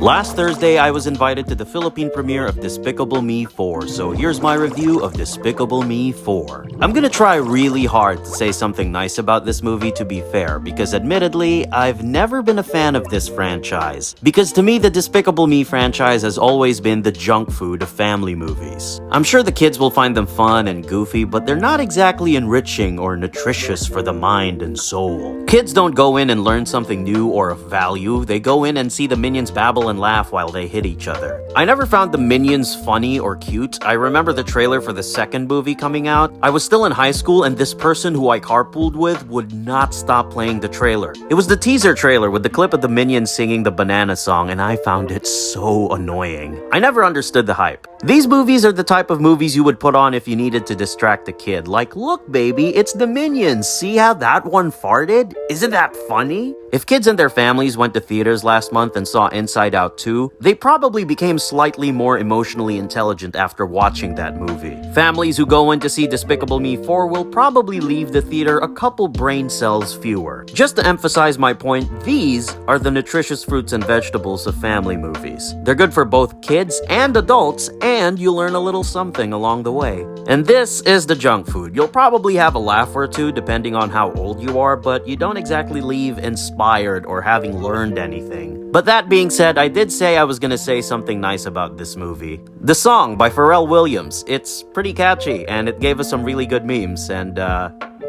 Last Thursday, I was invited to the Philippine premiere of Despicable Me 4, so here's my review of Despicable Me 4. I'm gonna try really hard to say something nice about this movie, to be fair, because admittedly, I've never been a fan of this franchise. Because to me, the Despicable Me franchise has always been the junk food of family movies. I'm sure the kids will find them fun and goofy, but they're not exactly enriching or nutritious for the mind and soul. Kids don't go in and learn something new or of value, they go in and see the Minions babble and laugh while they hit each other. I never found the Minions funny or cute. I remember the trailer for the second movie coming out. I was still in high school and this person who I carpooled with would not stop playing the trailer. It was the teaser trailer with the clip of the Minions singing the banana song, and I found it so annoying. I never understood the hype. These movies are the type of movies you would put on if you needed to distract a kid. Like, look baby, it's the Minions. See how that one farted? Isn't that funny? If kids and their families went to theaters last month and saw Inside Out 2, they probably became slightly more emotionally intelligent after watching that movie. Families who go in to see Despicable Me 4 will probably leave the theater a couple brain cells fewer. Just to emphasize my point, these are the nutritious fruits and vegetables of family movies. They're good for both kids and adults, and you learn a little something along the way. And this is the junk food. You'll probably have a laugh or two depending on how old you are, but you don't exactly leave inspired or having learned anything. But that being said, I did say I was gonna say something nice about this movie. The song by Pharrell Williams, it's pretty catchy and it gave us some really good memes, and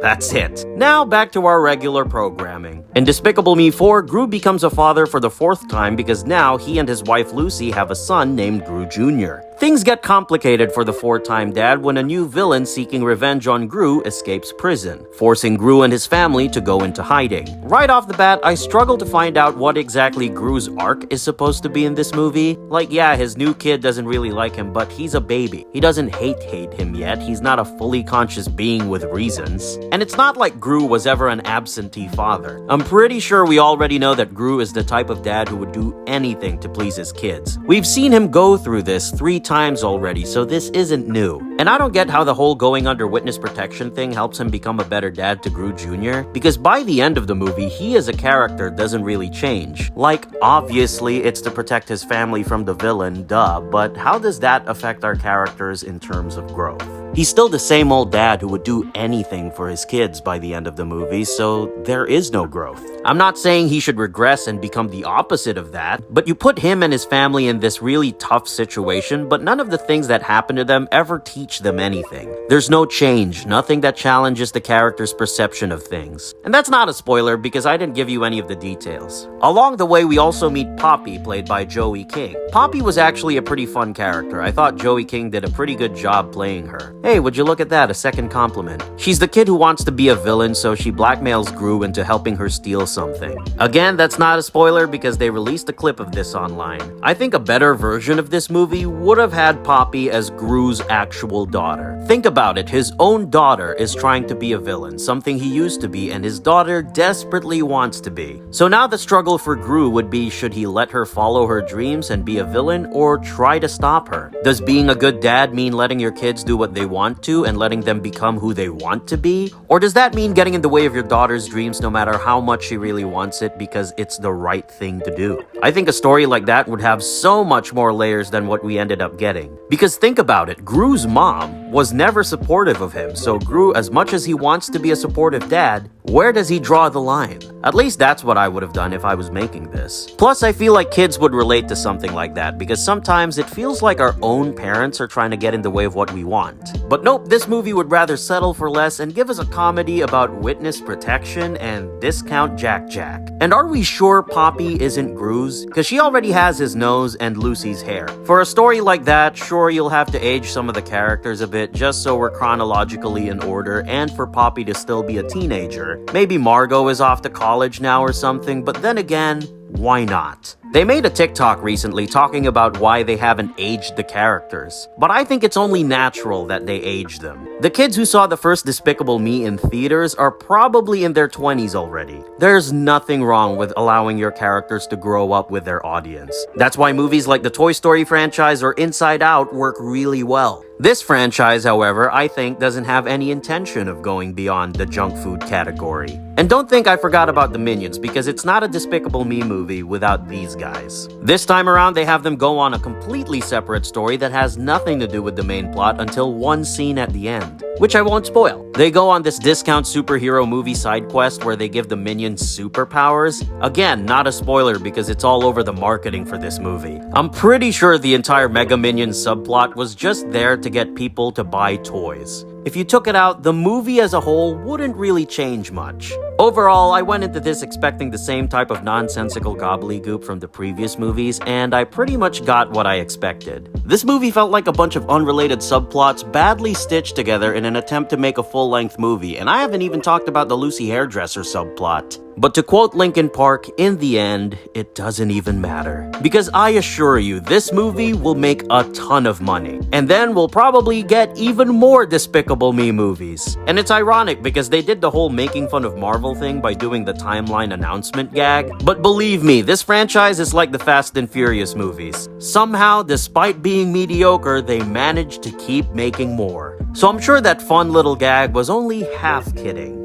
that's it. Now back to our regular programming. In Despicable Me 4, Gru becomes a father for the 4th time because now he and his wife Lucy have a son named Gru Jr. Things get complicated for the 4-time dad when a new villain seeking revenge on Gru escapes prison, forcing Gru and his family to go into hiding. Right off the bat, I struggle to find out what exactly Gru's arc is supposed to be in this movie. Like, yeah, his new kid doesn't really like him, but he's a baby. He doesn't hate him yet. He's not a fully conscious being with reasons. And it's not like Gru was ever an absentee father. I'm pretty sure we already know that Gru is the type of dad who would do anything to please his kids. We've seen him go through this 3 times already, so this isn't new. And I don't get how the whole going under witness protection thing helps him become a better dad to Gru Jr., because by the end of the movie, he as a character doesn't really change. Like, obviously, it's to protect his family from the villain, duh, but how does that affect our characters in terms of growth? He's still the same old dad who would do anything for his kids by the end of the movie, so there is no growth. I'm not saying he should regress and become the opposite of that, but you put him and his family in this really tough situation, but none of the things that happen to them ever teach them anything. There's no change, nothing that challenges the character's perception of things. And that's not a spoiler because I didn't give you any of the details. Along the way, we also meet Poppy, played by Joey King. Poppy was actually a pretty fun character. I thought Joey King did a pretty good job playing her. Hey, would you look at that, a second compliment. She's the kid who wants to be a villain, so she blackmails Gru into helping her steal something. Again, that's not a spoiler because they released a clip of this online. I think a better version of this movie would have had Poppy as Gru's actual daughter. Think about it, his own daughter is trying to be a villain, something he used to be, and his daughter desperately wants to be. So now the struggle for Gru would be, should he let her follow her dreams and be a villain, or try to stop her? Does being a good dad mean letting your kids do what they want to and letting them become who they want to be? Or does that mean getting in the way of your daughter's dreams no matter how much she really wants it because it's the right thing to do? I think a story like that would have so much more layers than what we ended up getting. Because think about it, Gru's mom was never supportive of him, so Gru, as much as he wants to be a supportive dad, where does he draw the line? At least that's what I would have done if I was making this. Plus, I feel like kids would relate to something like that because sometimes it feels like our own parents are trying to get in the way of what we want. But nope, this movie would rather settle for less and give us a comedy about witness protection and discount Jack Jack. And are we sure Poppy isn't Gru's? Because she already has his nose and Lucy's hair. For a story like that, sure, you'll have to age some of the characters a bit just so we're chronologically in order and for Poppy to still be a teenager. Maybe Margot is off to college now or something, but then again, why not? They made a TikTok recently talking about why they haven't aged the characters, but I think it's only natural that they age them. The kids who saw the first Despicable Me in theaters are probably in their 20s already. There's nothing wrong with allowing your characters to grow up with their audience. That's why movies like the Toy Story franchise or Inside Out work really well. This franchise, however, I think doesn't have any intention of going beyond the junk food category. And don't think I forgot about the Minions, because it's not a Despicable Me movie without these guys. This time around, they have them go on a completely separate story that has nothing to do with the main plot until one scene at the end, which I won't spoil. They go on this discount superhero movie side quest where they give the minions superpowers. Again, not a spoiler because it's all over the marketing for this movie. I'm pretty sure the entire Mega Minions subplot was just there to get people to buy toys. If you took it out, the movie as a whole wouldn't really change much. Overall, I went into this expecting the same type of nonsensical gobbledygook from the previous movies, and I pretty much got what I expected. This movie felt like a bunch of unrelated subplots badly stitched together in an attempt to make a full-length movie, and I haven't even talked about the Lucy hairdresser subplot. But to quote Linkin Park, in the end, it doesn't even matter. Because I assure you, this movie will make a ton of money. And then we'll probably get even more Despicable Me movies. And it's ironic because they did the whole making fun of Marvel thing by doing the timeline announcement gag. But believe me, this franchise is like the Fast and Furious movies. Somehow, despite being mediocre, they managed to keep making more. So I'm sure that fun little gag was only half kidding.